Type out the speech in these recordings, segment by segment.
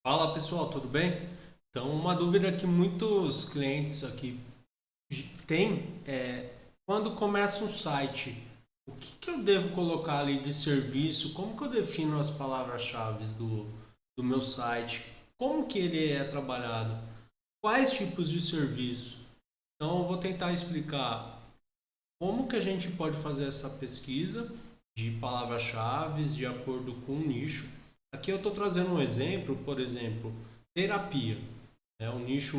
Fala pessoal, tudo bem? Então, uma dúvida que muitos clientes aqui têm é quando começa um site, o que eu devo colocar ali de serviço? Como que eu defino as palavras-chave do meu site? Como que ele é trabalhado? Quais tipos de serviço? Então, eu vou tentar explicar como que a gente pode fazer essa pesquisa de palavras-chave de acordo com o nicho. Aqui eu estou trazendo um exemplo, por exemplo, terapia. O nicho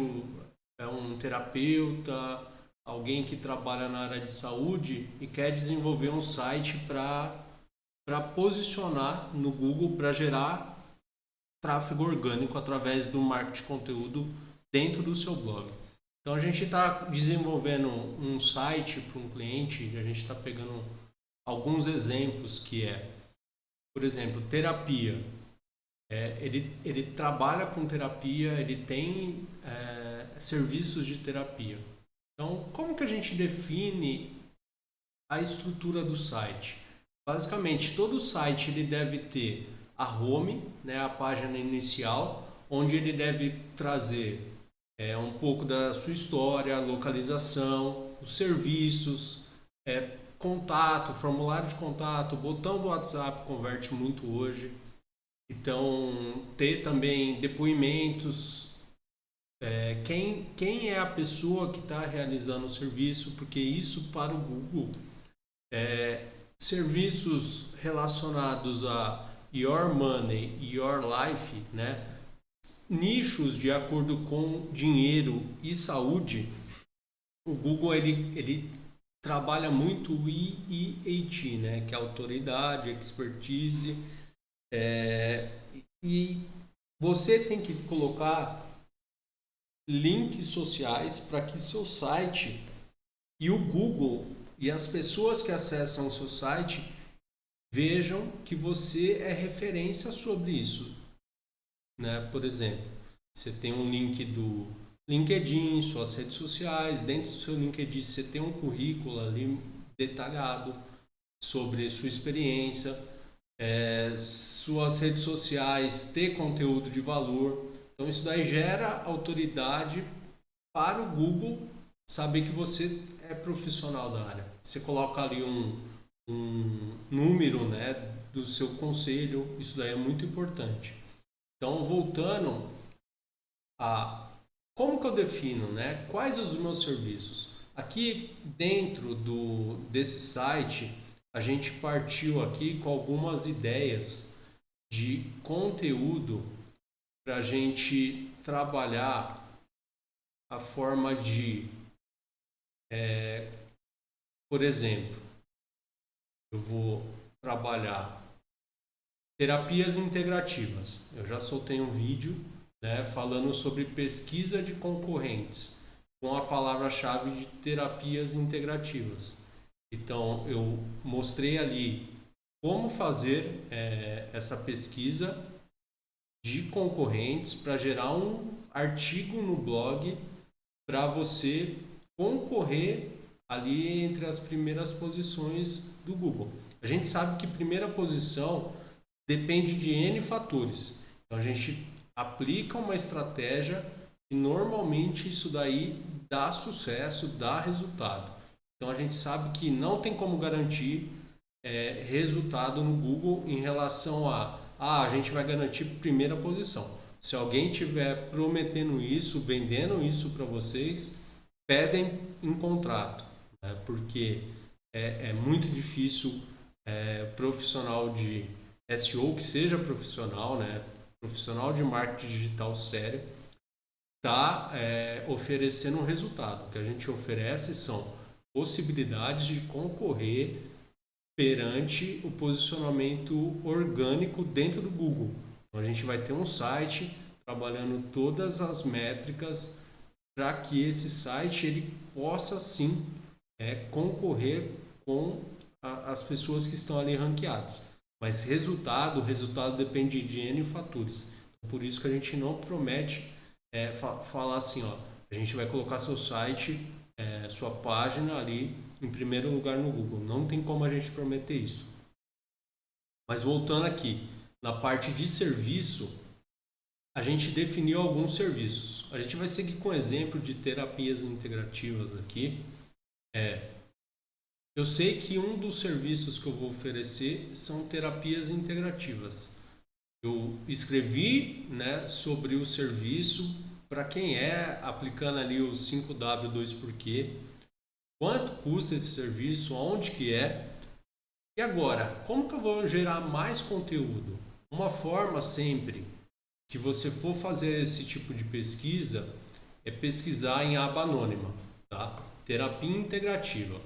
é um terapeuta, alguém que trabalha na área de saúde e quer desenvolver um site para posicionar no Google para gerar tráfego orgânico através do marketing de conteúdo dentro do seu blog. Então a gente está desenvolvendo um site para um cliente, a gente está pegando alguns exemplos que é, por exemplo, terapia. Ele trabalha com terapia, ele tem serviços de terapia. Então, como que a gente define a estrutura do site? Basicamente, todo site ele deve ter a home, né, a página inicial, onde ele deve trazer um pouco da sua história, localização, os serviços, contato, formulário de contato, botão do WhatsApp converte muito hoje. Então, ter também depoimentos, quem é a pessoa que está realizando o serviço, porque isso para o Google, serviços relacionados a your money, your life, né? Nichos de acordo com dinheiro e saúde, o Google ele trabalha muito o EAT, né? Que é autoridade, expertise, e você tem que colocar links sociais para que seu site e o Google e as pessoas que acessam o seu site vejam que você é referência sobre isso, né? Por exemplo, você tem um link do LinkedIn, suas redes sociais, dentro do seu LinkedIn você tem um currículo ali detalhado sobre sua experiência, suas redes sociais, ter conteúdo de valor. Então isso daí gera autoridade para o Google saber que você é profissional da área. Você coloca ali um número, né, do seu conselho, isso daí é muito importante. Então, voltando a como que eu defino, né, quais os meus serviços. Aqui dentro desse site, a gente partiu aqui com algumas ideias de conteúdo para a gente trabalhar a forma de, por exemplo, eu vou trabalhar terapias integrativas. Eu já soltei um vídeo, né, falando sobre pesquisa de concorrentes com a palavra-chave de terapias integrativas. Então, eu mostrei ali como fazer essa pesquisa de concorrentes para gerar um artigo no blog para você concorrer ali entre as primeiras posições do Google. A gente sabe que primeira posição depende de N fatores. Então a gente aplica uma estratégia e normalmente isso daí dá sucesso, dá resultado. Então a gente sabe que não tem como garantir resultado no Google em relação a gente vai garantir primeira posição. Se alguém tiver prometendo isso, vendendo isso para vocês, pedem em contrato, né? Porque é muito difícil profissional de SEO que seja profissional, né? Profissional de marketing digital sério, está oferecendo um resultado. O que a gente oferece são possibilidades de concorrer perante o posicionamento orgânico dentro do Google. Então a gente vai ter um site trabalhando todas as métricas para que esse site ele possa sim concorrer com as pessoas que estão ali ranqueadas. Mas resultado depende de N fatores. Então, por isso que a gente não promete falar assim, ó, a gente vai colocar seu site, sua página ali em primeiro lugar no Google. Não tem como a gente prometer isso. Mas voltando aqui, na parte de serviço, a gente definiu alguns serviços. A gente vai seguir com o exemplo de terapias integrativas aqui. Eu sei que um dos serviços que eu vou oferecer são terapias integrativas. Eu escrevi, né, sobre o serviço, para quem aplicando ali o 5W 2 porquê, quanto custa esse serviço, onde que é. E agora, como que eu vou gerar mais conteúdo? Uma forma sempre que você for fazer esse tipo de pesquisa é pesquisar em aba anônima, tá? Terapia integrativa.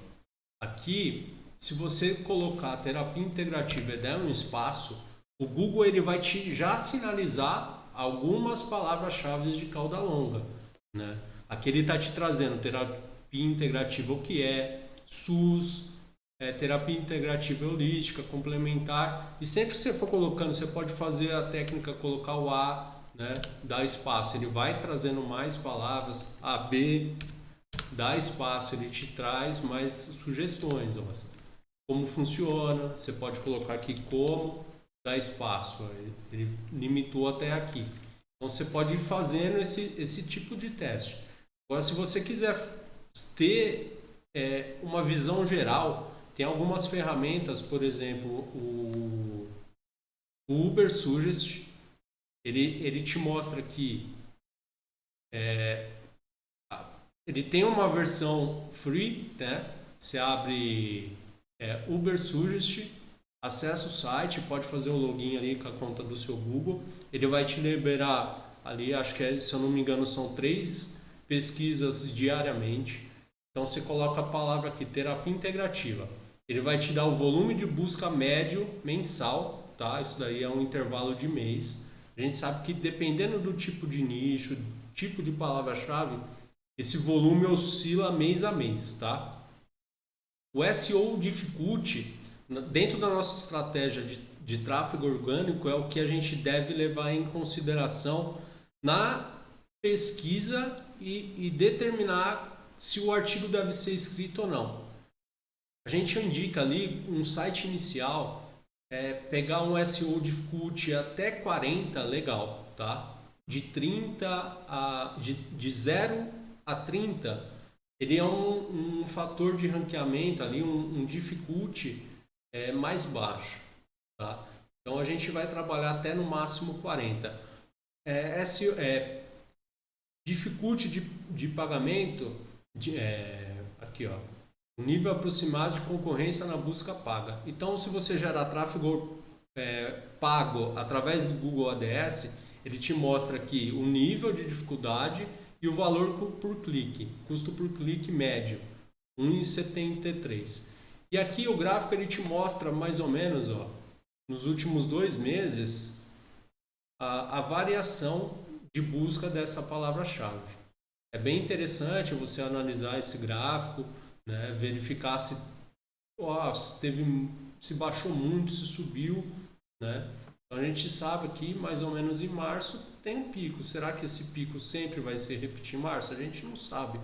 Aqui, se você colocar terapia integrativa e der um espaço, o Google ele vai te já sinalizar algumas palavras-chave de cauda longa, né? Aqui ele está te trazendo terapia integrativa, o que é, SUS, terapia integrativa holística, complementar. E sempre que você for colocando, você pode fazer a técnica colocar o A, né? Dar espaço, ele vai trazendo mais palavras, A, B, dá espaço, ele te traz mais sugestões. Ó. Como funciona, você pode colocar aqui como, dá espaço, ele limitou até aqui. Então você pode ir fazendo esse tipo de teste. Agora, se você quiser ter uma visão geral, tem algumas ferramentas, por exemplo, o Uber Suggest, ele te mostra que ele tem uma versão free, né? Você abre Uber Suggest, acessa o site, pode fazer o login ali com a conta do seu Google. Ele vai te liberar ali, acho que se eu não me engano, são 3 pesquisas diariamente. Então você coloca a palavra aqui, terapia integrativa. Ele vai te dar o volume de busca médio mensal, tá? Isso daí é um intervalo de mês. A gente sabe que dependendo do tipo de nicho, tipo de palavra-chave, esse volume oscila mês a mês, tá? O SEO Difficulty, dentro da nossa estratégia de tráfego orgânico, é o que a gente deve levar em consideração na pesquisa e determinar se o artigo deve ser escrito ou não. A gente indica ali um site inicial, pegar um SEO Difficulty até 40, legal, tá? De 0 a 30, ele é um fator de ranqueamento ali, um difficulty mais baixo, tá? Então a gente vai trabalhar até no máximo 40. Difficulty de pagamento, aqui ó, o nível aproximado de concorrência na busca paga. Então, se você gerar tráfego pago através do Google Ads, ele te mostra aqui o nível de dificuldade e o valor por clique, custo por clique médio, 1,73. E aqui o gráfico ele te mostra mais ou menos, ó, nos últimos 2 meses, a variação de busca dessa palavra-chave. É bem interessante você analisar esse gráfico, né, verificar se baixou muito, se subiu, né? Então a gente sabe que mais ou menos em março tem um pico. Será que esse pico sempre vai se repetir em março? A gente não sabe,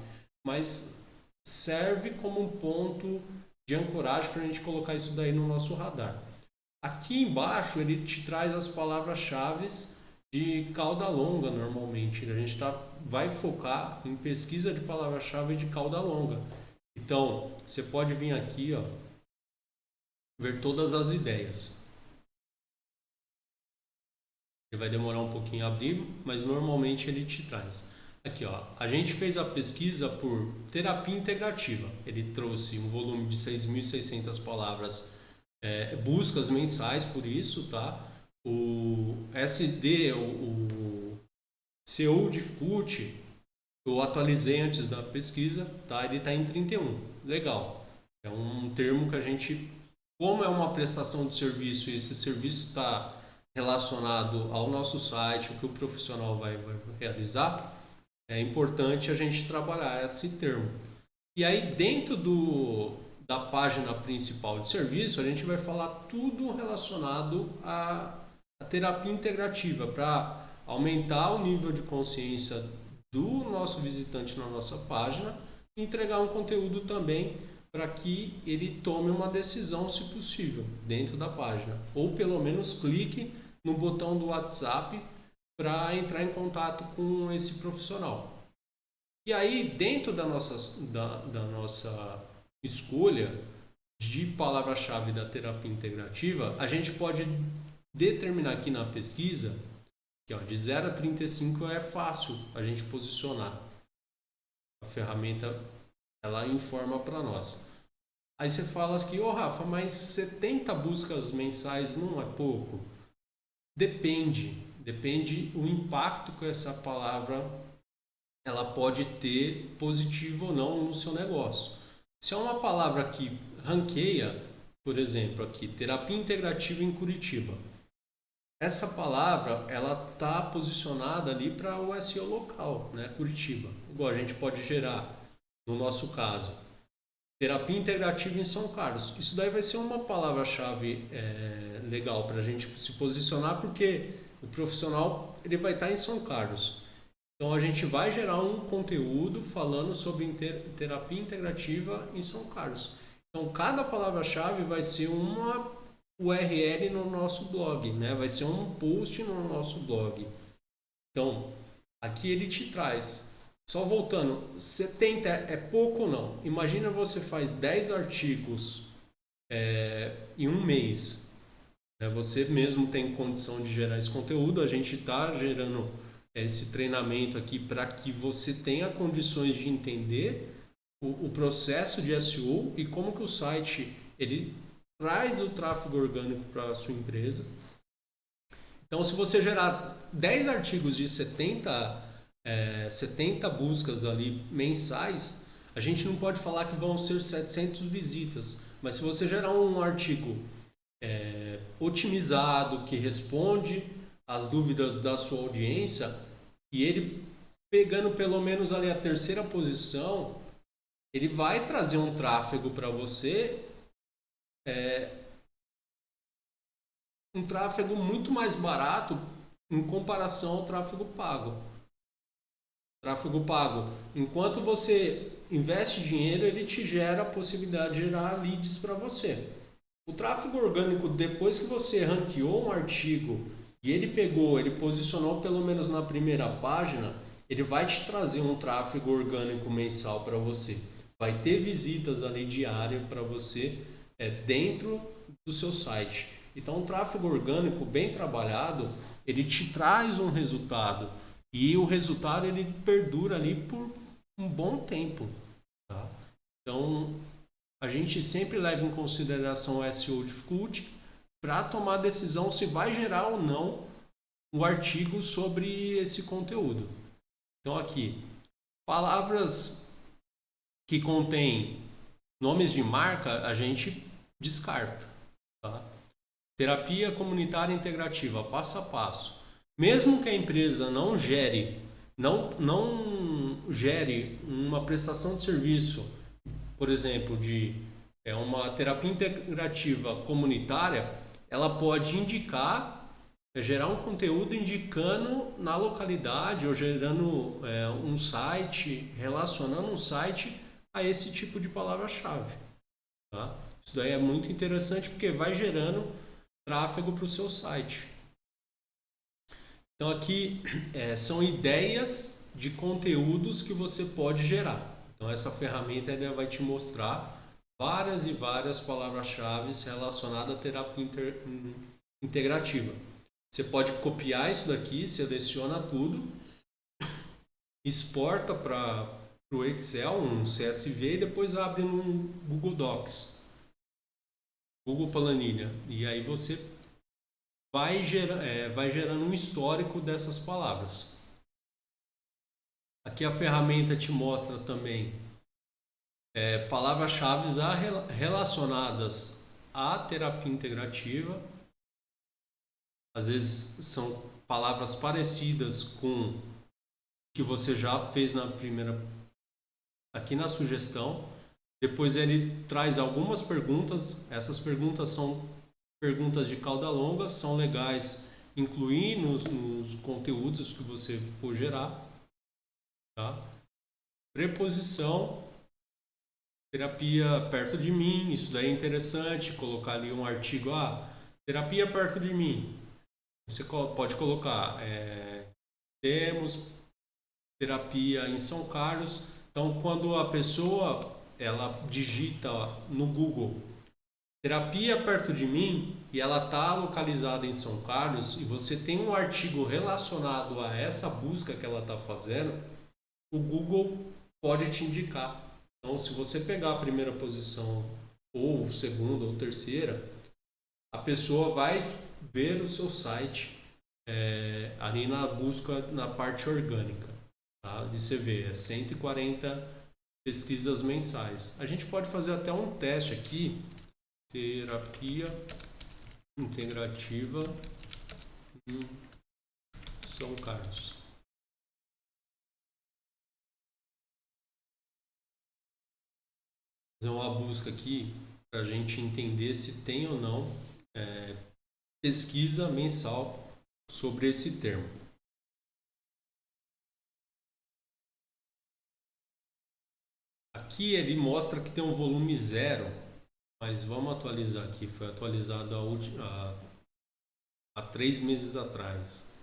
mas serve como um ponto de ancoragem para a gente colocar isso daí no nosso radar. Aqui embaixo ele te traz as palavras-chave de cauda longa normalmente. A gente vai focar em pesquisa de palavra-chave de cauda longa. Então, você pode vir aqui, ó, ver todas as ideias. Ele vai demorar um pouquinho a abrir, mas normalmente ele te traz. Aqui, ó, a gente fez a pesquisa por terapia integrativa. Ele trouxe um volume de 6.600 palavras, buscas mensais por isso, tá? O SD, o SEO Difficulty, eu atualizei antes da pesquisa, tá? Ele está em 31. Legal. É um termo que a gente, como é uma prestação de serviço e esse serviço está relacionado ao nosso site, o que o profissional vai realizar, é importante a gente trabalhar esse termo. E aí dentro da página principal de serviço, a gente vai falar tudo relacionado à terapia integrativa, para aumentar o nível de consciência do nosso visitante na nossa página e entregar um conteúdo também para que ele tome uma decisão, se possível, dentro da página. Ou pelo menos clique no botão do WhatsApp para entrar em contato com esse profissional. E aí, dentro da nossa escolha de palavra-chave da terapia integrativa, a gente pode determinar aqui na pesquisa que de 0 a 35 é fácil a gente posicionar. A ferramenta ela informa para nós. Aí você fala que, Rafa, mas 70 buscas mensais não é pouco? Depende o impacto que essa palavra ela pode ter, positivo ou não, no seu negócio. Se é uma palavra que ranqueia, por exemplo, aqui, terapia integrativa em Curitiba. Essa palavra ela está posicionada ali para o SEO local, né? Curitiba. Igual a gente pode gerar, no nosso caso, terapia integrativa em São Carlos. Isso daí vai ser uma palavra-chave legal para a gente se posicionar, porque o profissional ele vai estar em São Carlos. Então a gente vai gerar um conteúdo falando sobre terapia integrativa em São Carlos. Então cada palavra-chave vai ser uma URL no nosso blog, né? Vai ser um post no nosso blog. Então aqui ele te traz. Só voltando, 70 é pouco ou não? Imagina você faz 10 artigos em um mês. Você mesmo tem condição de gerar esse conteúdo. A gente está gerando esse treinamento aqui para que você tenha condições de entender o processo de SEO e como que o site ele traz o tráfego orgânico para a sua empresa. Então, se você gerar 10 artigos de 70 buscas ali mensais, a gente não pode falar que vão ser 700 visitas, mas se você gerar um artigo otimizado, que responde às dúvidas da sua audiência, e ele pegando pelo menos ali a terceira posição, ele vai trazer um tráfego para você, um tráfego muito mais barato em comparação ao tráfego pago. Tráfego pago, enquanto você investe dinheiro, ele te gera a possibilidade de gerar leads para você. O tráfego orgânico, depois que você ranqueou um artigo e ele posicionou pelo menos na primeira página, ele vai te trazer um tráfego orgânico mensal para você. Vai ter visitas ali diárias para você dentro do seu site. Então, o tráfego orgânico bem trabalhado, ele te traz um resultado. E o resultado ele perdura ali por um bom tempo. Tá? Então, a gente sempre leva em consideração o SEO Difficulty para tomar a decisão se vai gerar ou não o artigo sobre esse conteúdo. Então, aqui, palavras que contêm nomes de marca, a gente descarta. Tá? Terapia comunitária integrativa, passo a passo. Mesmo que a empresa não gere uma prestação de serviço, por exemplo, de uma terapia integrativa comunitária, ela pode gerar um conteúdo indicando na localidade ou gerando um site, relacionando um site a esse tipo de palavra-chave. Tá? Isso daí é muito interessante porque vai gerando tráfego para o seu site. Então aqui são ideias de conteúdos que você pode gerar. Então essa ferramenta vai te mostrar várias e várias palavras-chave relacionadas à terapia integrativa. Você pode copiar isso daqui, seleciona tudo, exporta para o Excel, um CSV, e depois abre no Google Docs, Google Planilha. E aí você vai gerando um histórico dessas palavras. Aqui a ferramenta te mostra também palavras-chave relacionadas à terapia integrativa. Às vezes são palavras parecidas com o que você já fez aqui na sugestão. Depois ele traz algumas perguntas. Essas perguntas são perguntas de cauda longa, são legais incluir nos conteúdos que você for gerar. Tá? Preposição, terapia perto de mim, isso daí é interessante, colocar ali um artigo, terapia perto de mim. Você pode colocar temos terapia em São Carlos. Então, quando a pessoa ela digita no Google terapia perto de mim e ela está localizada em São Carlos e você tem um artigo relacionado a essa busca que ela está fazendo, o Google pode te indicar. Então, se você pegar a primeira posição, ou segunda, ou terceira, a pessoa vai ver o seu site ali na busca na parte orgânica. Tá? E você vê, 140 pesquisas mensais. A gente pode fazer até um teste aqui, terapia integrativa em São Carlos. Fazer uma busca aqui para a gente entender se tem ou não pesquisa mensal sobre esse termo. Aqui ele mostra que tem um volume 0, mas vamos atualizar aqui. Foi atualizado há 3 meses atrás.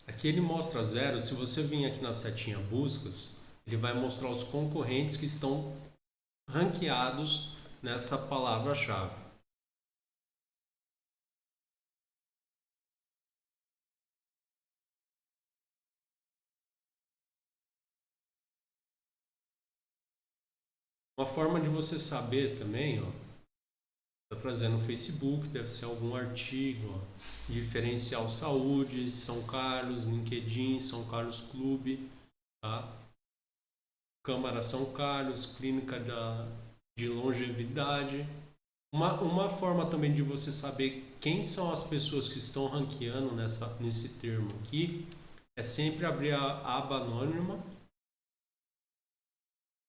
Aqui ele mostra 0. Se você vir aqui na setinha buscas, ele vai mostrar os concorrentes que estão ranqueados nessa palavra-chave. Uma forma de você saber também, está trazendo o Facebook, deve ser algum artigo, Diferencial Saúde, São Carlos, LinkedIn, São Carlos Clube, tá? Câmara São Carlos, Clínica de Longevidade. Uma forma também de você saber quem são as pessoas que estão ranqueando nesse termo aqui é sempre abrir a aba anônima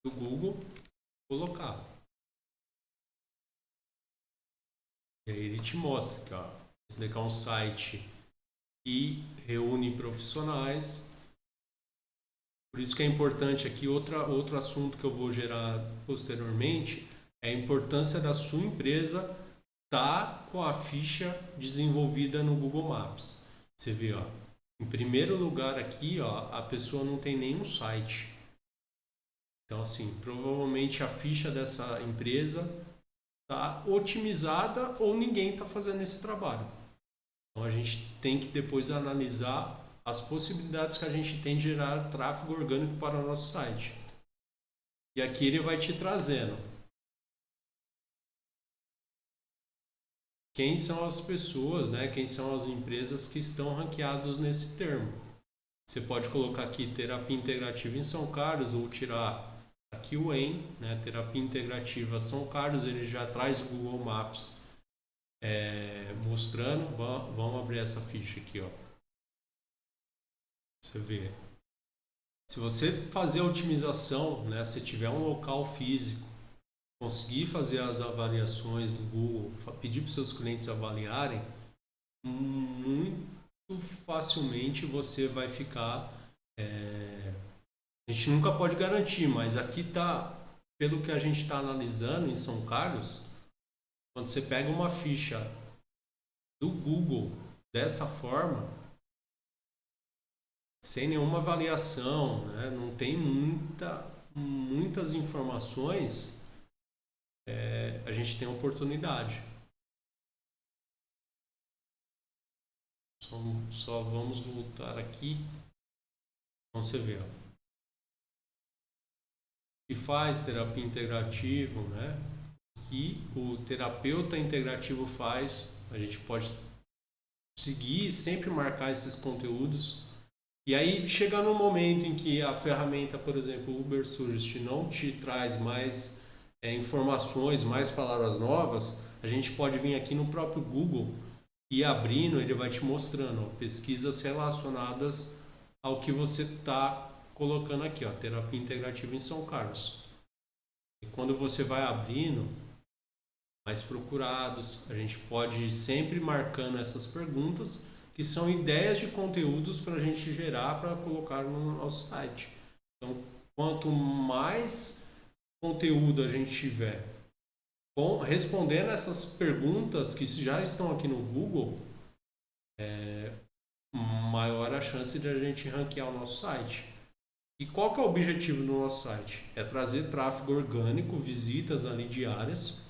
do Google, colocar. E aí ele te mostra que esse daqui é um site que reúne profissionais. Por isso que é importante aqui, outro assunto que eu vou gerar posteriormente, é a importância da sua empresa estar com a ficha desenvolvida no Google Maps. Você vê, em primeiro lugar aqui, a pessoa não tem nenhum site. Então, assim, provavelmente a ficha dessa empresa está otimizada ou ninguém está fazendo esse trabalho. Então a gente tem que depois analisar as possibilidades que a gente tem de gerar tráfego orgânico para o nosso site. E aqui ele vai te trazendo quem são as pessoas, né? Quem são as empresas que estão ranqueados nesse termo. Você pode colocar aqui terapia integrativa em São Carlos ou tirar aqui o em, né? Terapia integrativa São Carlos, ele já traz o Google Maps mostrando. Vamos abrir essa ficha aqui, Você vê. Se você fazer a otimização, né? Se tiver um local físico, conseguir fazer as avaliações do Google, pedir para os seus clientes avaliarem, muito facilmente você vai ficar. A gente nunca pode garantir, mas aqui está, pelo que a gente está analisando em São Carlos, quando você pega uma ficha do Google dessa forma, sem nenhuma avaliação, né? Não tem muitas informações, a gente tem oportunidade. Só vamos voltar aqui. Então você vê, que faz terapia integrativa, né? Que o terapeuta integrativo faz, a gente pode seguir, sempre marcar esses conteúdos. E aí chega no momento em que a ferramenta, por exemplo, o Ubersuggest não te traz mais informações, mais palavras novas, a gente pode vir aqui no próprio Google e abrindo, ele vai te mostrando pesquisas relacionadas ao que você está colocando aqui, terapia integrativa em São Carlos. E quando você vai abrindo, mais procurados, a gente pode ir sempre marcando essas perguntas, que são ideias de conteúdos para a gente gerar para colocar no nosso site. Então, quanto mais conteúdo a gente tiver respondendo essas perguntas que já estão aqui no Google, maior a chance de a gente ranquear o nosso site. E qual que é o objetivo do nosso site? É trazer tráfego orgânico, visitas ali diárias.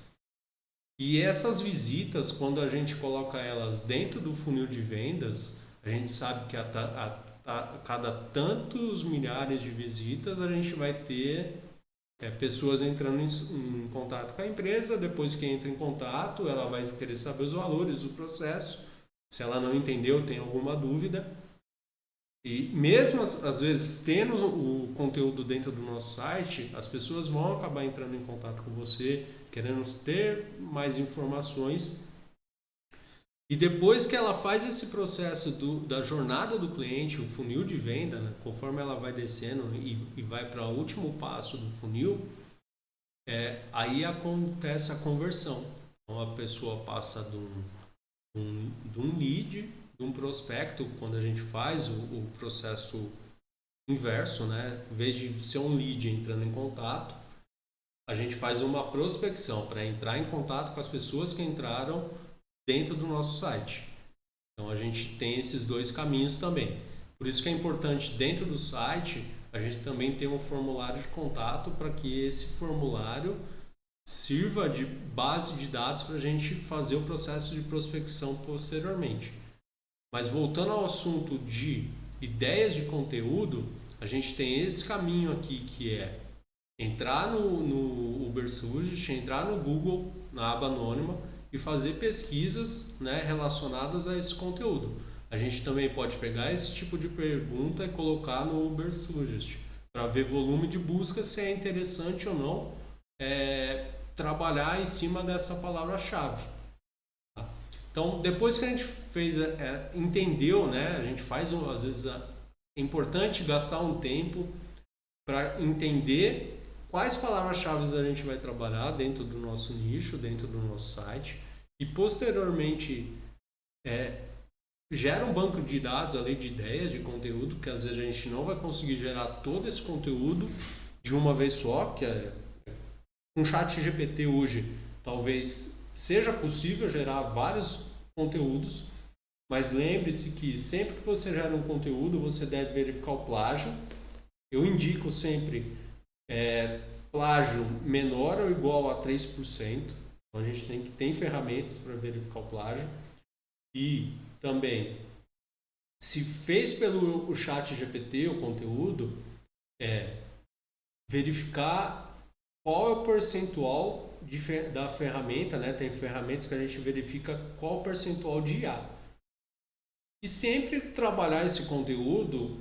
E essas visitas, quando a gente coloca elas dentro do funil de vendas, a gente sabe que a cada tantos milhares de visitas a gente vai ter pessoas entrando em contato com a empresa. Depois que entra em contato, ela vai querer saber os valores do processo. Se ela não entendeu, tem alguma dúvida. E mesmo às vezes tendo o conteúdo dentro do nosso site, as pessoas vão acabar entrando em contato com você, querendo ter mais informações. E depois que ela faz esse processo da jornada do cliente, o funil de venda, né, conforme ela vai descendo e vai para o último passo do funil, aí acontece a conversão. Então a pessoa passa de um lead, de um prospecto, quando a gente faz o processo inverso, né? Em vez de ser um lead entrando em contato, a gente faz uma prospecção para entrar em contato com as pessoas que entraram dentro do nosso site. Então a gente tem esses dois caminhos também. Por isso que é importante, dentro do site, a gente também ter um formulário de contato para que esse formulário sirva de base de dados para a gente fazer o processo de prospecção posteriormente. Mas voltando ao assunto de ideias de conteúdo, a gente tem esse caminho aqui que é entrar no Ubersuggest, entrar no Google, na aba anônima e fazer pesquisas, né, relacionadas a esse conteúdo. A gente também pode pegar esse tipo de pergunta e colocar no Ubersuggest para ver volume de busca, se é interessante ou não trabalhar em cima dessa palavra-chave. Então, depois que a gente entendeu, né, a gente faz, às vezes, é importante gastar um tempo para entender quais palavras-chave a gente vai trabalhar dentro do nosso nicho, dentro do nosso site, e posteriormente gera um banco de dados ali de ideias, de conteúdo, que às vezes a gente não vai conseguir gerar todo esse conteúdo de uma vez só, que com o ChatGPT hoje talvez seja possível gerar vários conteúdos, mas lembre-se que sempre que você gera um conteúdo, você deve verificar o plágio. Eu indico sempre plágio menor ou igual a 3%. Então a gente tem ferramentas para verificar o plágio. E também, se fez pelo ChatGPT o conteúdo, verificar qual é o percentual da ferramenta, né? Tem ferramentas que a gente verifica qual o percentual de IA. E sempre trabalhar esse conteúdo,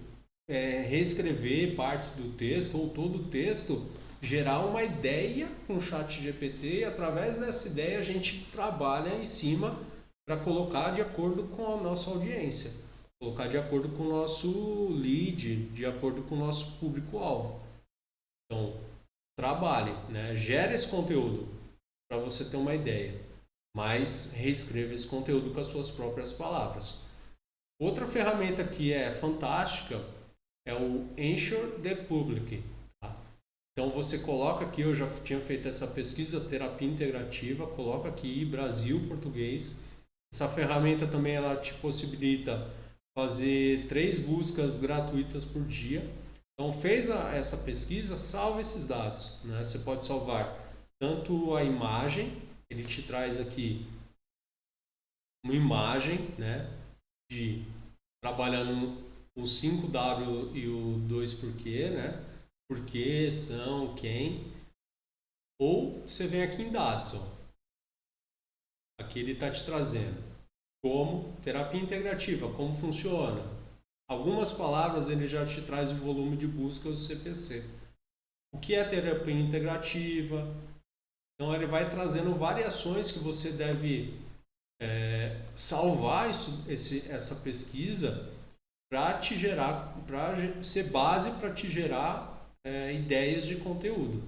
reescrever partes do texto ou todo o texto, gerar uma ideia com o ChatGPT e através dessa ideia a gente trabalha em cima para colocar de acordo com a nossa audiência, colocar de acordo com o nosso lead, de acordo com o nosso público-alvo. Então, trabalhe, né? Gere esse conteúdo para você ter uma ideia, mas reescreva esse conteúdo com as suas próprias palavras. Outra ferramenta que é fantástica é o Ensure the Public. Tá? Então você coloca aqui, eu já tinha feito essa pesquisa, terapia integrativa, coloca aqui Brasil, português. Essa ferramenta também ela te possibilita fazer 3 buscas gratuitas por dia. Então fez essa pesquisa, salva esses dados. Né? Você pode salvar tanto a imagem, ele te traz aqui uma imagem, né, de trabalhando o 5W e o 2 porquê, né? Porquê, são, quem. Ou você vem aqui em dados, ó. Aqui ele está te trazendo como terapia integrativa, como funciona. Algumas palavras ele já te traz o volume de busca, o CPC. O que é terapia integrativa? Então ele vai trazendo variações que você deve salvar essa pesquisa para te gerar, para ser base para te gerar ideias de conteúdo.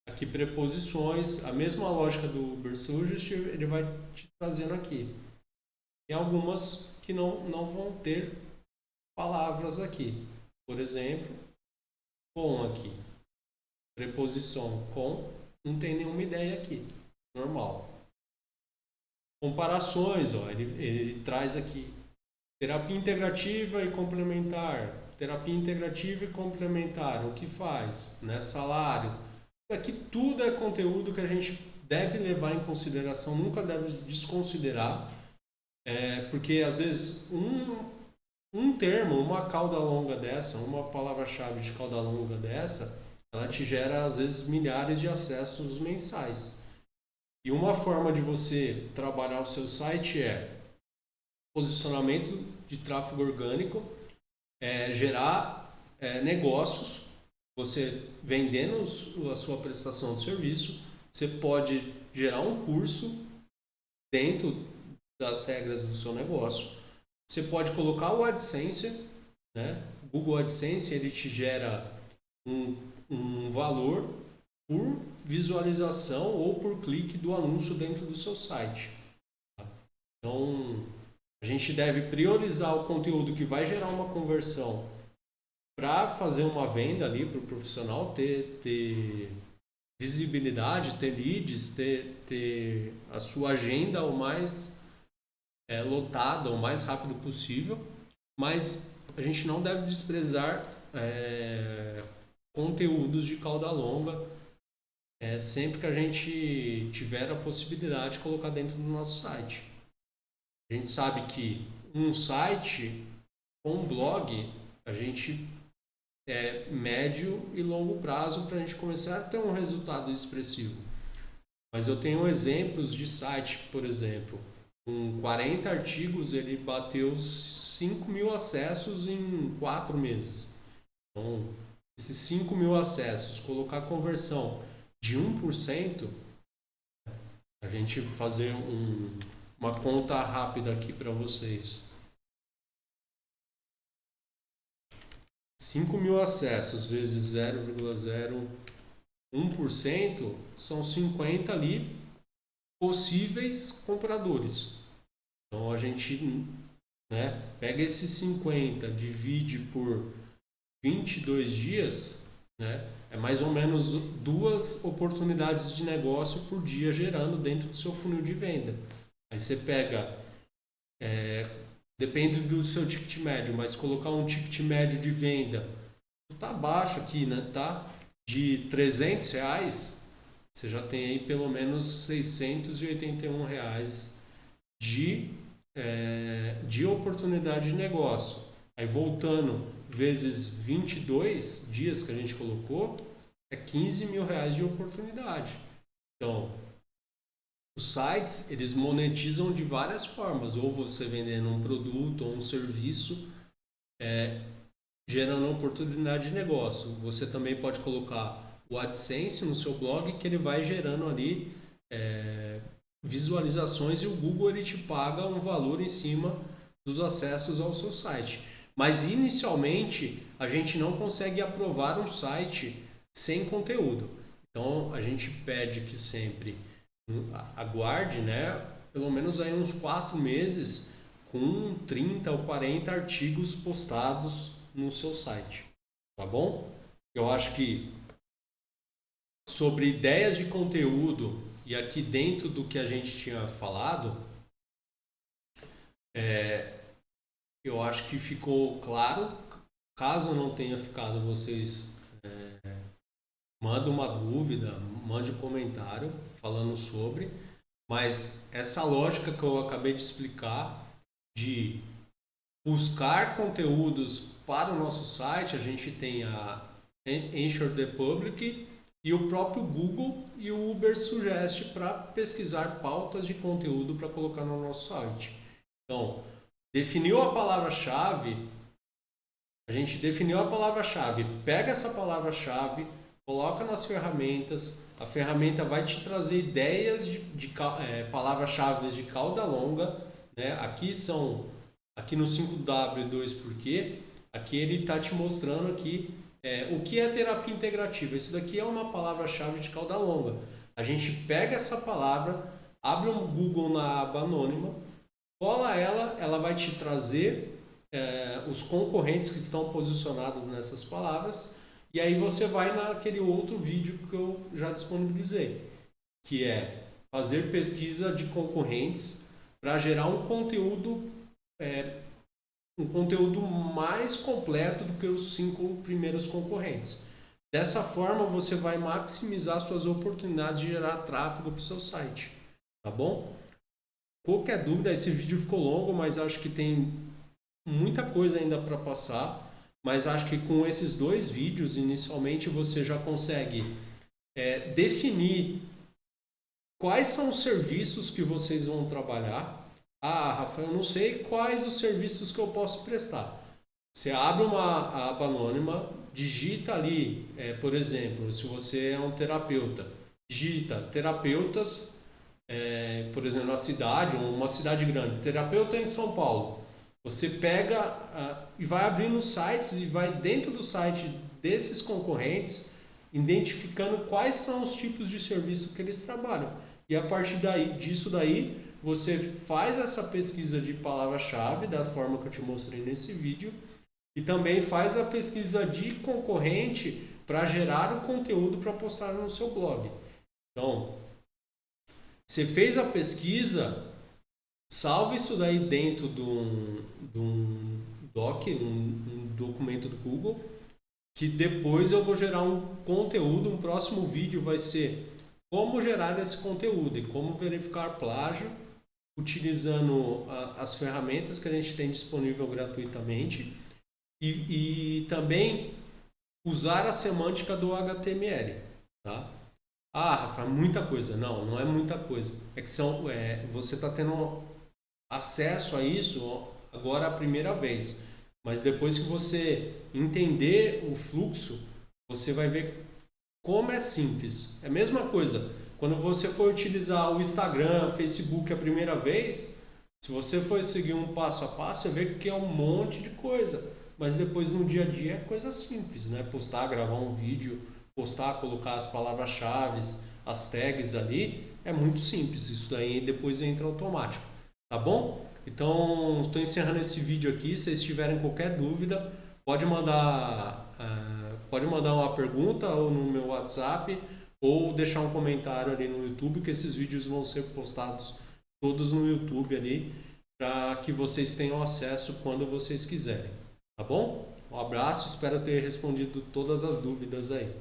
Aqui preposições, a mesma lógica do Ubersuggest, ele vai te trazendo aqui. Tem algumas que não vão ter palavras aqui. Por exemplo, com aqui. Preposição com, não tem nenhuma ideia aqui. normal. Comparações, ó, ele traz aqui terapia integrativa e complementar, terapia integrativa e complementar, o que faz, né? Salário. Aqui tudo é conteúdo que a gente deve levar em consideração, nunca deve desconsiderar, porque às vezes um termo, uma cauda longa dessa, uma palavra-chave de cauda longa dessa, ela te gera às vezes milhares de acessos mensais. E uma forma de você trabalhar o seu site é posicionamento de tráfego orgânico, gerar negócios, você vendendo a sua prestação de serviço, você pode gerar um curso dentro das regras do seu negócio. Você pode colocar o AdSense, né? O Google AdSense ele te gera um valor por visualização ou por clique do anúncio dentro do seu site. Então, a gente deve priorizar o conteúdo que vai gerar uma conversão para fazer uma venda ali para o profissional, ter visibilidade, ter leads, ter a sua agenda o mais lotada, o mais rápido possível, mas a gente não deve desprezar conteúdos de cauda longa sempre que a gente tiver a possibilidade de colocar dentro do nosso site. A gente sabe que um site com um blog, a gente médio e longo prazo para a gente começar a ter um resultado expressivo. Mas eu tenho exemplos de site, por exemplo, com 40 artigos ele bateu 5.000 acessos em 4 meses. Então, esses 5.000 acessos, colocar conversão de 1%, a gente fazer uma conta rápida aqui para vocês. 5.000 acessos vezes 0,01% são 50 ali possíveis compradores. Então a gente pega esses 50, divide por 22 dias, é mais ou menos 2 oportunidades de negócio por dia gerando dentro do seu funil de venda. Aí você pega, depende do seu ticket médio, mas colocar um ticket médio de venda, tá baixo aqui, né? Tá de R$300, você já tem aí pelo menos R$681 de oportunidade de negócio. Aí voltando vezes 22 dias que a gente colocou, é R$15.000 de oportunidade. Então, os sites, eles monetizam de várias formas, ou você vendendo um produto ou um serviço, gerando oportunidade de negócio. Você também pode colocar o AdSense no seu blog, que ele vai gerando ali visualizações, e o Google ele te paga um valor em cima dos acessos ao seu site. Mas inicialmente a gente não consegue aprovar um site sem conteúdo. Então a gente pede que sempre aguarde, pelo menos aí uns 4 meses com 30 ou 40 artigos postados no seu site, tá bom? Eu acho que sobre ideias de conteúdo, e aqui dentro do que a gente tinha falado, eu acho que ficou claro. Caso não tenha ficado, vocês mandem uma dúvida, mande um comentário falando sobre. Mas essa lógica que eu acabei de explicar, de buscar conteúdos para o nosso site, a gente tem a Ensure the Public e o próprio Google e o Uber Suggest para pesquisar pautas de conteúdo para colocar no nosso site. Então, definiu a palavra-chave, a gente definiu a palavra-chave, pega essa palavra-chave, coloca nas ferramentas, a ferramenta vai te trazer ideias de palavras-chave de cauda longa, Aqui no 5W2 porquê, aqui ele está te mostrando aqui o que é terapia integrativa. Isso daqui é uma palavra-chave de cauda longa. A gente pega essa palavra, abre um Google na aba anônima, cola ela vai te trazer os concorrentes que estão posicionados nessas palavras, e aí você vai naquele outro vídeo que eu já disponibilizei, que é fazer pesquisa de concorrentes para gerar um conteúdo mais completo do que os 5 primeiros concorrentes. Dessa forma, você vai maximizar suas oportunidades de gerar tráfego para o seu site, tá bom? Qualquer dúvida, esse vídeo ficou longo, mas acho que tem muita coisa ainda para passar, mas acho que com esses 2 vídeos, inicialmente, você já consegue definir quais são os serviços que vocês vão trabalhar. Ah, Rafael, eu não sei quais os serviços que eu posso prestar. Você abre uma aba anônima, digita ali, por exemplo, se você é um terapeuta, digita terapeutas, por exemplo, na cidade, ou uma cidade grande, terapeuta em São Paulo. Você pega e vai abrindo sites e vai dentro do site desses concorrentes, identificando quais são os tipos de serviço que eles trabalham. E a partir disso daí, você faz essa pesquisa de palavra-chave da forma que eu te mostrei nesse vídeo e também faz a pesquisa de concorrente para gerar o conteúdo para postar no seu blog. Então, você fez a pesquisa, salve isso daí dentro de um doc, um documento do Google, que depois eu vou gerar um conteúdo, um próximo vídeo vai ser como gerar esse conteúdo e como verificar plágio utilizando as ferramentas que a gente tem disponível gratuitamente e também usar a semântica do HTML, tá? Ah, Rafa, muita coisa. Não, não é muita coisa. É que você está tendo acesso a isso agora a primeira vez. Mas depois que você entender o fluxo, você vai ver como é simples. É a mesma coisa. Quando você for utilizar o Instagram, Facebook a primeira vez, se você for seguir um passo a passo, você vê que é um monte de coisa. Mas depois no dia a dia é coisa simples, né? Postar, gravar um vídeo, postar, colocar as palavras-chave, as tags ali, é muito simples. Isso daí depois entra automático. Tá bom? Então, estou encerrando esse vídeo aqui. Se vocês tiverem qualquer dúvida, pode mandar uma pergunta ou no meu WhatsApp ou deixar um comentário ali no YouTube, que esses vídeos vão ser postados todos no YouTube ali, para que vocês tenham acesso quando vocês quiserem. Tá bom? Um abraço, espero ter respondido todas as dúvidas aí.